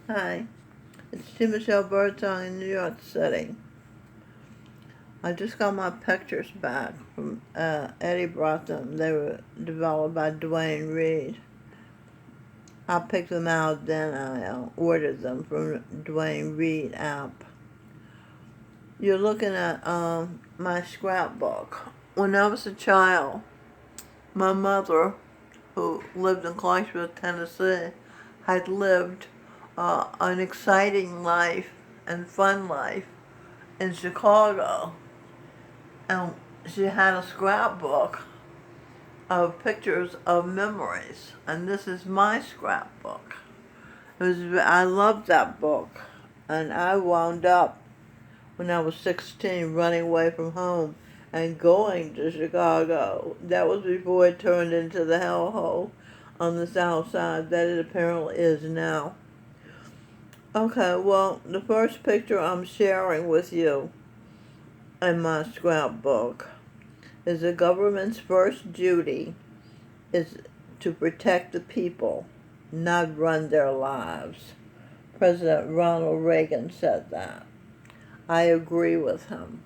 Hi, it's T. Michelle Birdsong in New York City. I just got my pictures back from Eddie brought them. They were developed by Dwayne Reed. I picked them out, then I ordered them from Dwayne Reed app. You're looking at my scrapbook. When I was a child, my mother, who lived in Clarksville, Tennessee, had lived an exciting life and fun life in Chicago. And she had a scrapbook of pictures of memories, and this is my scrapbook. I loved that book, and I wound up when I was 16 running away from home and going to Chicago. That was before it turned into the hellhole on the south side that it apparently is now. Okay, well, the first picture I'm sharing with you in my scrapbook is the government's first duty is to protect the people, not run their lives. President Ronald Reagan said that. I agree with him.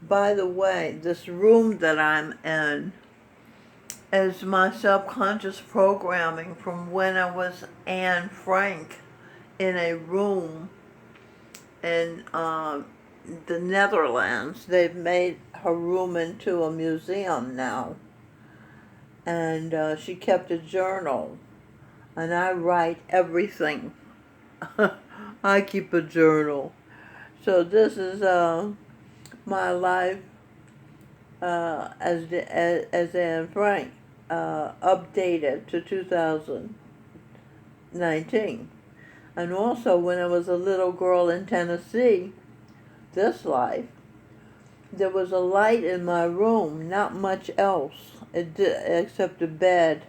By the way, this room that I'm in is my subconscious programming from when I was Anne Frank in a room in the Netherlands. They've made her room into a museum now. And she kept a journal. And I write everything. I keep a journal. So this is my life as Anne Frank, updated to 2019. And also when I was a little girl in Tennessee, this life, there was a light in my room, not much else except a bed.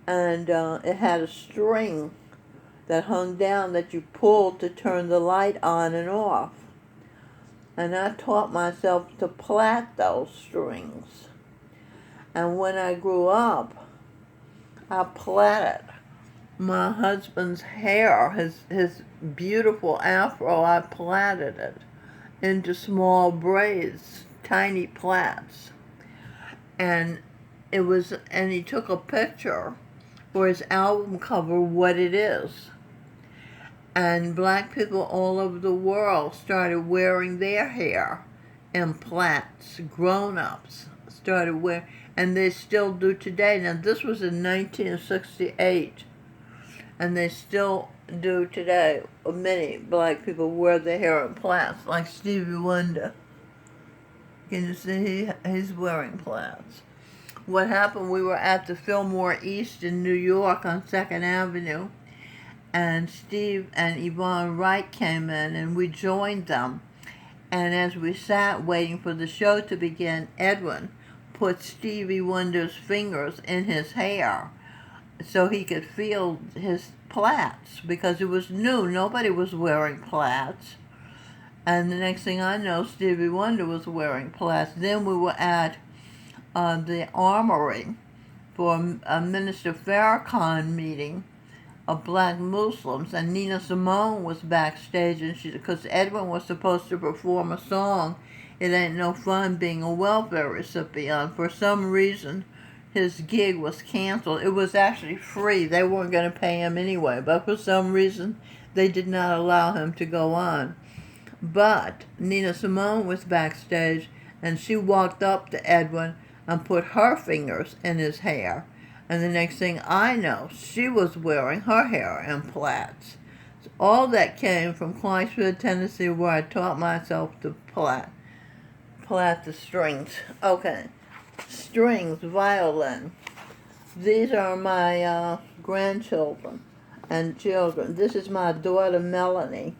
And it had a string that hung down that you pulled to turn the light on and off. And I taught myself to plait those strings. And when I grew up, I plaited my husband's hair, his beautiful afro. I plaited it into small braids, tiny plaits. And he took a picture for his album cover, What It Is. And black people all over the world started wearing their hair in plaits. Grown-ups started wearing, and they still do today. Now this was in 1968, and they still do today. Many black people wear their hair in plaits, like Stevie Wonder. Can you see he's wearing plaits? What happened, we were at the Fillmore East in New York on 2nd Avenue, and Steve and Yvonne Wright came in, and we joined them. And as we sat waiting for the show to begin, Edwin put Stevie Wonder's fingers in his hair so he could feel his plaits, because it was new. Nobody was wearing plaits. And the next thing I know, Stevie Wonder was wearing plaits. Then we were at the Armory for a Minister Farrakhan meeting of black Muslims, and Nina Simone was backstage, and because Edwin was supposed to perform a song, It Ain't No Fun Being a Welfare Recipient. For some reason, his gig was canceled. It was actually free. They weren't going to pay him anyway, but for some reason, they did not allow him to go on. But Nina Simone was backstage, and she walked up to Edwin and put her fingers in his hair. And the next thing I know, she was wearing her hair in plaits. So all that came from Clarksville, Tennessee, where I taught myself to plait the strings. Okay, strings, violin. These are my grandchildren and children. This is my daughter, Melanie.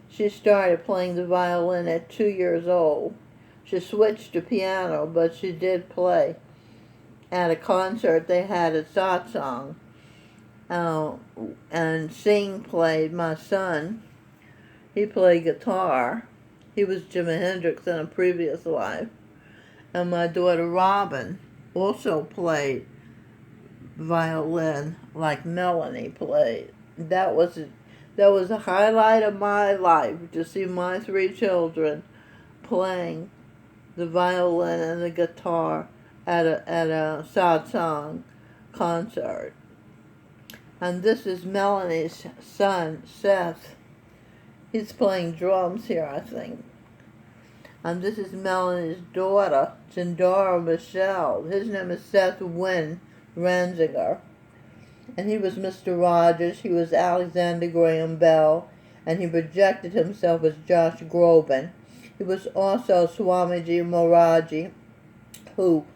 She started playing the violin at 2 years old. She switched to piano, but she did play. At a concert they had at Satsang, and Singh played, my son. He played guitar. He was Jimi Hendrix in a previous life. And my daughter Robin also played violin like Melanie played. That was That was the highlight of my life, to see my three children playing the violin and the guitar at a satsang concert. And this is Melanie's son, Seth. He's playing drums here, I think. And this is Melanie's daughter, Jindara Michelle. His name is Seth Wynn Ranziger. And he was Mr. Rogers, he was Alexander Graham Bell, and he projected himself as Josh Groban. He was also Swamiji Moraji, who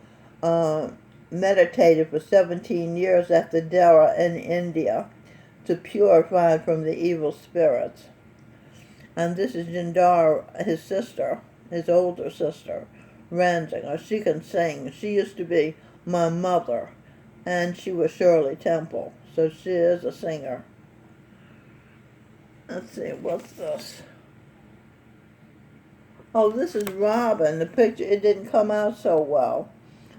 meditated for 17 years at the Dera in India to purify from the evil spirits. And this is Jindar, his sister, his older sister, Ranzinger. She can sing. She used to be my mother, and she was Shirley Temple, so she is a singer. Let's see, what's this? Oh, this is Robin. The picture, it didn't come out so well.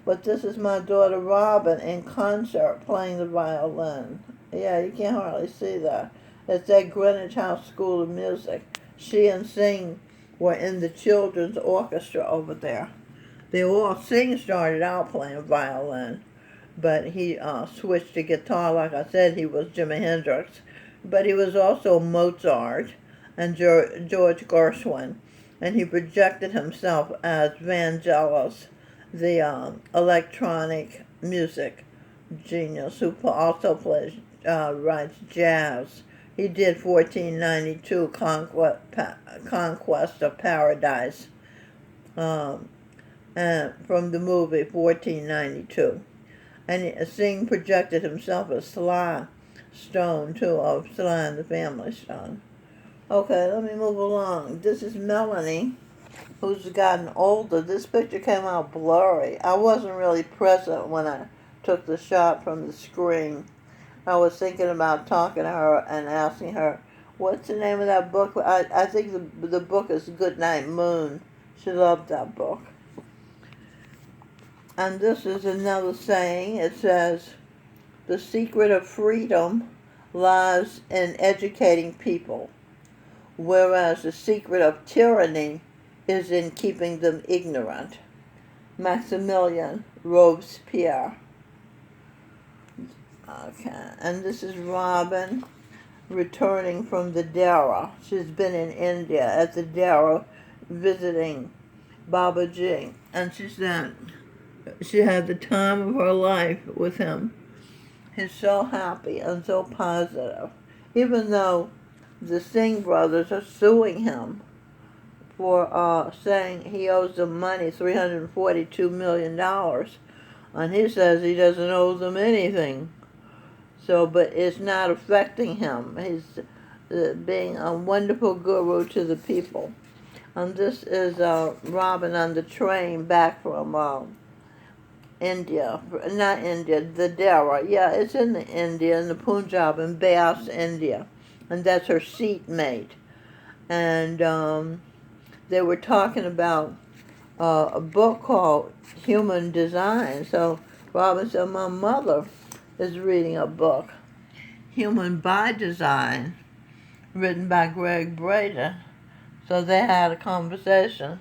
But this is my daughter Robin in concert playing the violin. Yeah, you can't hardly see that. It's at Greenwich House School of Music. She and Sing were in the children's orchestra over there. Sing started out playing violin, but he switched to guitar. Like I said, he was Jimi Hendrix, but he was also Mozart and George Gershwin, and he projected himself as Vangelis, the electronic music genius who also writes jazz. He did 1492 Conquest of Paradise, and from the movie 1492. And Singh projected himself as Sly Stone, too, of Sly and the Family Stone. Okay, let me move along. This is Melanie, who's gotten older. This picture came out blurry. I wasn't really present when I took the shot from the screen. I was thinking about talking to her and asking her, what's the name of that book? I think the book is Goodnight Moon. She loved that book. And this is another saying. It says, the secret of freedom lies in educating people, whereas the secret of tyranny is in keeping them ignorant. Maximilien Robespierre. Okay, and this is Robin returning from the Dera. She's been in India at the Dera visiting Babaji, and she said she had the time of her life with him. He's so happy and so positive, even though the Singh brothers are suing him for saying he owes them money, $342 million, and he says he doesn't owe them anything. So, but it's not affecting him. He's being a wonderful guru to the people. And this is Robin on the train back from India, not India, the Dera. Yeah, it's in India, in the Punjab, in Beas, India. And that's her seatmate. And they were talking about a book called Human Design. So Robin said, my mother is reading a book, Human by Design, written by Greg Braden. So they had a conversation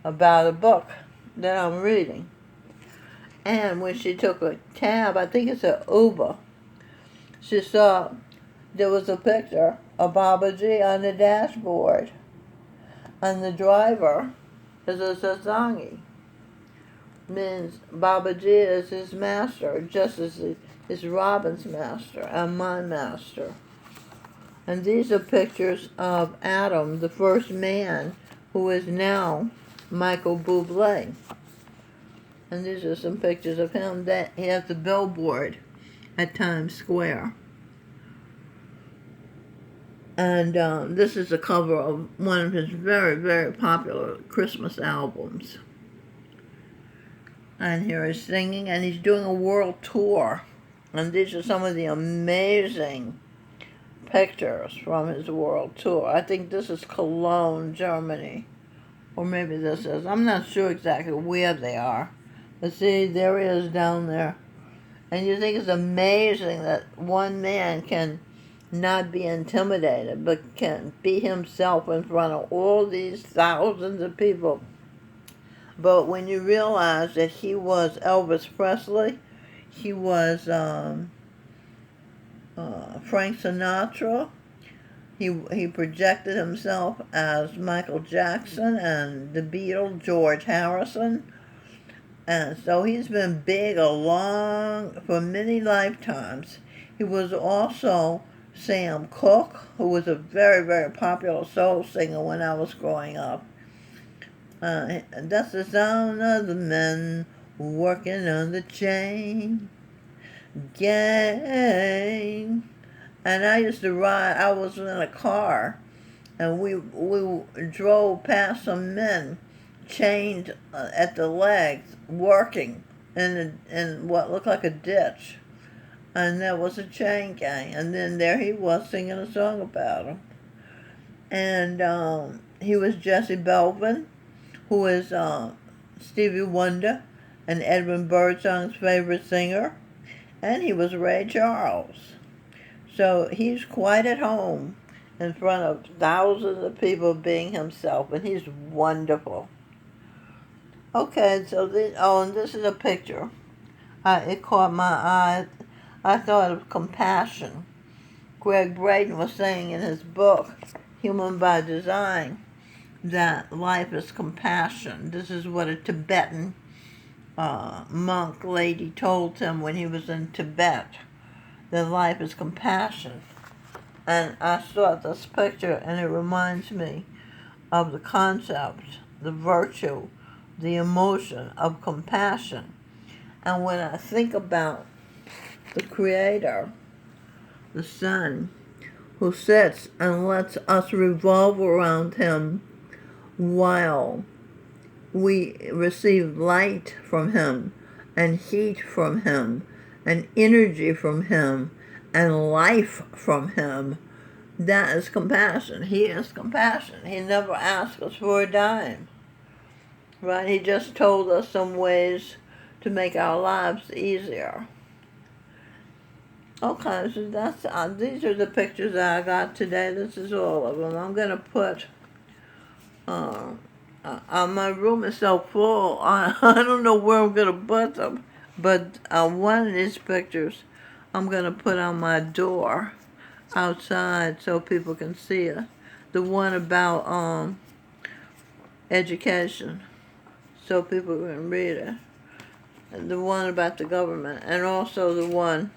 about a book that I'm reading. And when she took a cab, I think it's an Uber, she saw there was a picture of Babaji on the dashboard. And the driver is a Satsangi. Means Babaji is his master, just as is Robin's master and my master. And these are pictures of Adam, the first man, who is now Michael Bublé. And these are some pictures of him. That he has the billboard at Times Square. And this is a cover of one of his very, very popular Christmas albums. And here he's singing, and he's doing a world tour. And these are some of the amazing pictures from his world tour. I think this is Cologne, Germany. Or maybe this is. I'm not sure exactly where they are. But see, there he is down there. And you think it's amazing that one man can not be intimidated, but can be himself in front of all these thousands of people. But when you realize that he was Elvis Presley, he was Frank Sinatra, he projected himself as Michael Jackson and the Beatles, George Harrison. And so he's been big for many lifetimes. He was also Sam Cooke, who was a very, very popular soul singer when I was growing up. That's the sound of the men working on the chain gang. And I used to ride, I was in a car, and we drove past some men chained at the legs, working in what looked like a ditch. And there was a chain gang, and then there he was singing a song about him. And he was Jesse Belvin, who is Stevie Wonder and Edwin Birdsong's favorite singer, and he was Ray Charles. So he's quite at home in front of thousands of people being himself, and he's wonderful. Okay, so and this is a picture. It caught my eye. I thought of compassion. Greg Braden was saying in his book, Human by Design, that life is compassion. This is what a Tibetan monk lady told him when he was in Tibet, that life is compassion. And I saw this picture, and it reminds me of the concept, the virtue, the emotion of compassion. And when I think about the Creator, the Sun, who sits and lets us revolve around him while we receive light from him and heat from him and energy from him and life from him, that is compassion. He is compassion. He never asked us for a dime, right? He just told us some ways to make our lives easier. Okay, so that's these are the pictures that I got today. This is all of them. I'm gonna put. My room is so full. I don't know where I'm gonna put them, but one of these pictures I'm gonna put on my door outside so people can see it. The one about education, so people can read it. And the one about the government, and also the one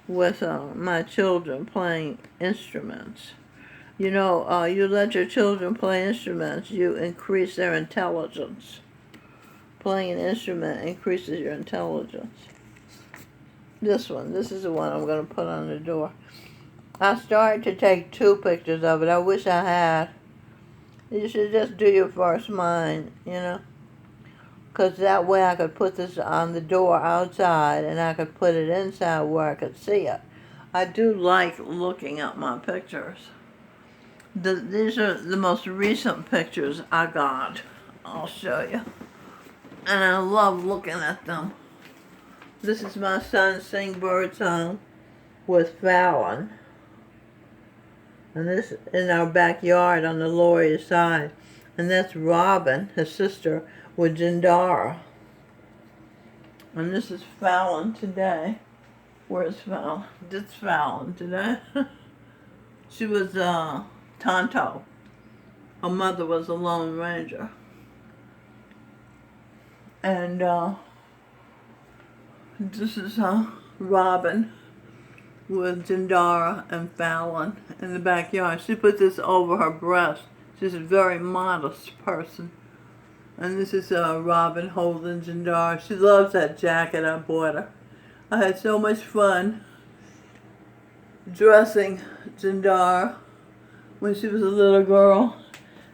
with my children playing instruments. You know, you let your children play instruments, you increase their intelligence. Playing an instrument increases your intelligence. This is the one I'm going to put on the door. I started to take 2 pictures of it. I wish I had. You should just do your first mind, you know. Because that way I could put this on the door outside and I could put it inside where I could see it. I do like looking at my pictures. These are the most recent pictures I got. I'll show you. And I love looking at them. This is my son sing birdsong with Fallon. And this is in our backyard on the Lower East Side. And that's Robin, his sister, with Jindara. And this is Fallon today. Where's Fallon? This is Fallon today. She was Tonto. Her mother was a Lone Ranger. And this is Robin with Jindara and Fallon in the backyard. She put this over her breast. She's a very modest person. And this is Robin holding Jindara. She loves that jacket I bought her. I had so much fun dressing Jindara when she was a little girl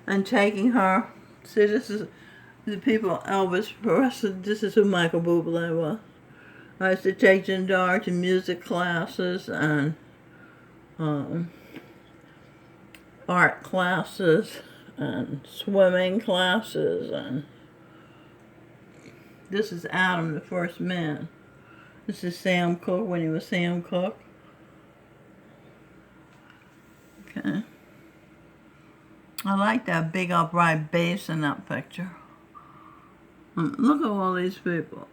and taking her. See, this is the people, Elvis Presley. This is who Michael Bublé was. I used to take Jindara to music classes and art classes and swimming classes. And this is Adam, the first man. This is Sam Cooke when he was Sam Cooke. Okay. I like that big upright bass in that picture. Look at all these people.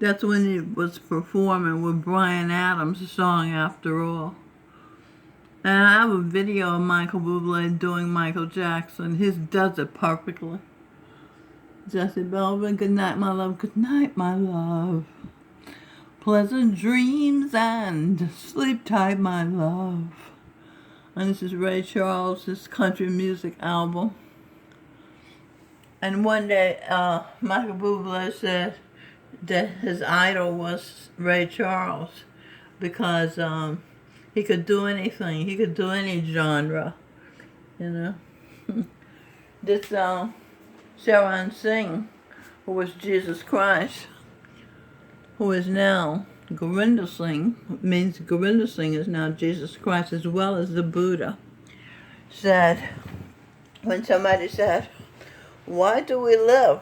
That's when he was performing with Bryan Adams' song After All. And I have a video of Michael Bublé doing Michael Jackson. He does it perfectly. Jesse Belvin, good night, my love. Good night, my love. Pleasant dreams and sleep tight, my love. And this is Ray Charles' country music album. And one day, Michael Bublé said that his idol was Ray Charles because he could do anything. He could do any genre, you know. This Sharon Singh, who was Jesus Christ, who is now Gurinder Singh, means Gurinder Singh is now Jesus Christ as well as the Buddha, said, when somebody said, why do we live?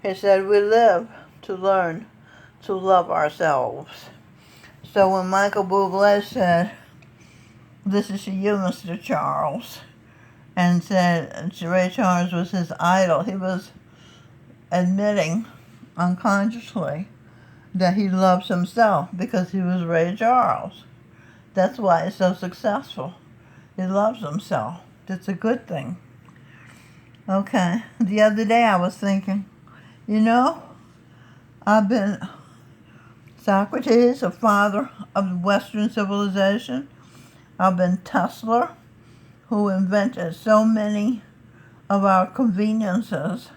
He said, we live to learn to love ourselves. So when Michael Bublé said, this is to you, Mr. Charles, and said Ray Charles was his idol, he was admitting unconsciously that he loves himself because he was Ray Charles. That's why he's so successful. He loves himself. It's a good thing. Okay, the other day I was thinking, you know, I've been Socrates, a father of Western civilization. I've been Tesla, who invented so many of our conveniences,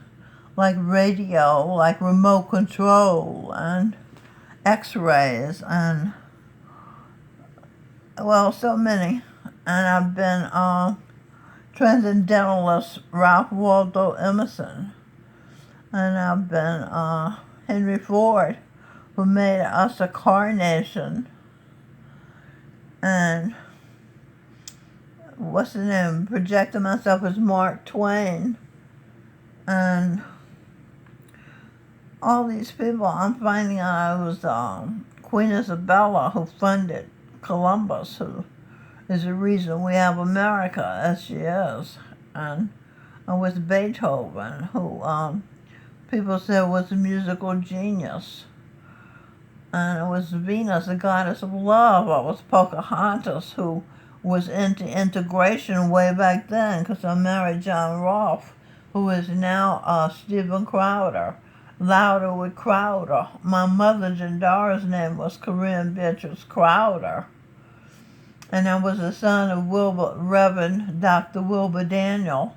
like radio, like remote control, and x-rays, and, well, so many. And I've been Transcendentalist Ralph Waldo Emerson. And I've been Henry Ford, who made us a car nation. And what's the name? Projected myself as Mark Twain. And all these people, I'm finding out I was Queen Isabella, who funded Columbus, who is the reason we have America as she is. And with Beethoven, who people said was a musical genius. And it was Venus, the goddess of love. It was Pocahontas, who was into integration way back then, because I married John Rolfe, who is now Stephen Crowder. Louder with Crowder. My mother, Jandara's name was Corinne Beatrice Crowder. And I was the son of Reverend Dr. Wilbur Daniel,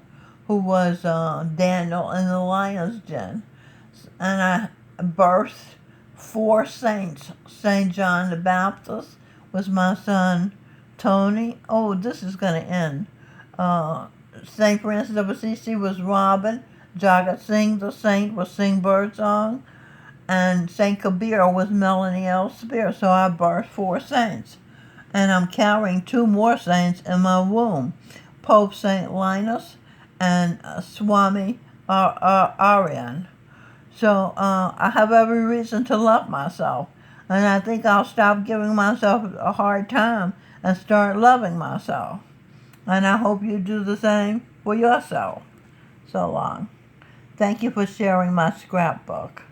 who was Daniel in the Lion's Den. And I birthed 4 saints. St. John the Baptist was my son Tony. Oh, this is going to end. St. Francis of Assisi was Robin. Jagat Singh the saint was Sing Birdsong. And St. Kabir was Melanie L. Spear. So I birthed 4 saints. And I'm carrying 2 more saints in my womb. Pope St. Linus and Swami Aryan. So I have every reason to love myself. And I think I'll stop giving myself a hard time and start loving myself. And I hope you do the same for yourself. So long. Thank you for sharing my scrapbook.